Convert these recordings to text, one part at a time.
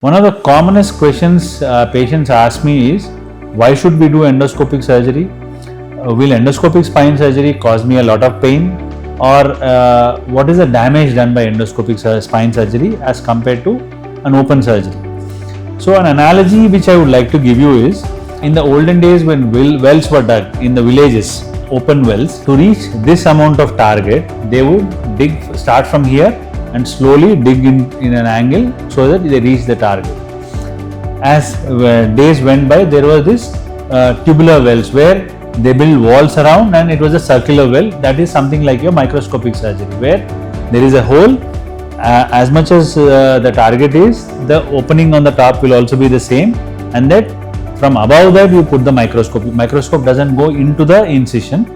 One of the commonest questions patients ask me is, why should we do endoscopic surgery? Will endoscopic spine surgery cause me a lot of pain? Or what is the damage done by endoscopic spine surgery as compared to an open surgery? So an analogy which I would like to give you is, in the olden days when wells were dug in the villages, open wells, to reach this amount of target, they would start from here and slowly dig in an angle so that they reach the target. As days went by, there was this tubular wells where they build walls around and it was a circular well. That is something like your microscopic surgery, where there is a hole. As much as the target is, the opening on the top will also be the same, and that from above that you put the microscope. Microscope doesn't go into the incision.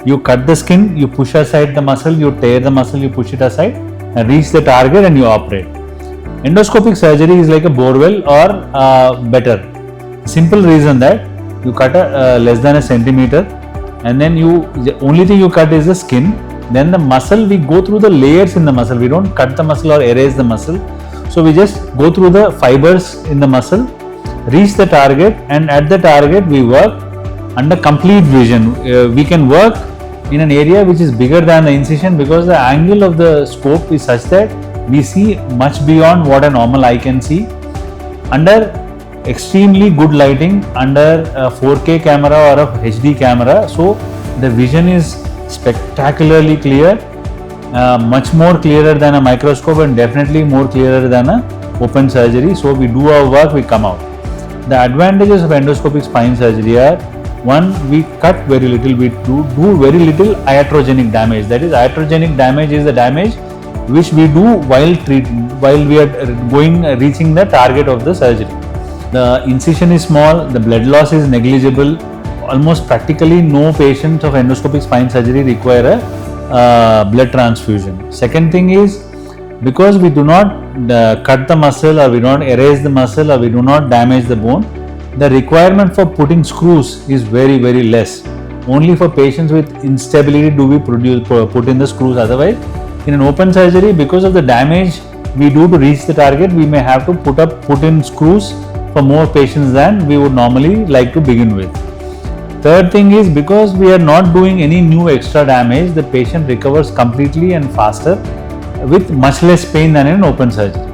You cut the skin, you push aside the muscle, you tear the muscle, you push it aside and reach the target and you operate. Endoscopic surgery is like a borewell or better. Simple reason that you cut less than a centimeter, and then the only thing you cut is the skin. Then the muscle, we go through the layers in the muscle. We don't cut the muscle or erase the muscle. So we just go through the fibers in the muscle, reach the target, and at the target we work under complete vision. We can work in an area which is bigger than the incision, because the angle of the scope is such that we see much beyond what a normal eye can see. Under extremely good lighting, under a 4K camera or a HD camera, so the vision is spectacularly clear, much more clearer than a microscope, and definitely more clearer than a open surgery. So we do our work, we come out. The advantages of endoscopic spine surgery are, one, we cut very little, we do very little iatrogenic damage. That is, iatrogenic damage is the damage which we do while we are reaching the target of the surgery. The incision is small, the blood loss is negligible. Almost practically no patients of endoscopic spine surgery require a blood transfusion. Second thing is, because we do not cut the muscle, or we don't erase the muscle, or we do not damage the bone, the requirement for putting screws is very, very less. Only for patients with instability do we put in the screws. Otherwise, in an open surgery, because of the damage we do to reach the target, we may have to put in screws for more patients than we would normally like to begin with. Third thing is, because we are not doing any new extra damage, the patient recovers completely and faster with much less pain than in an open surgery.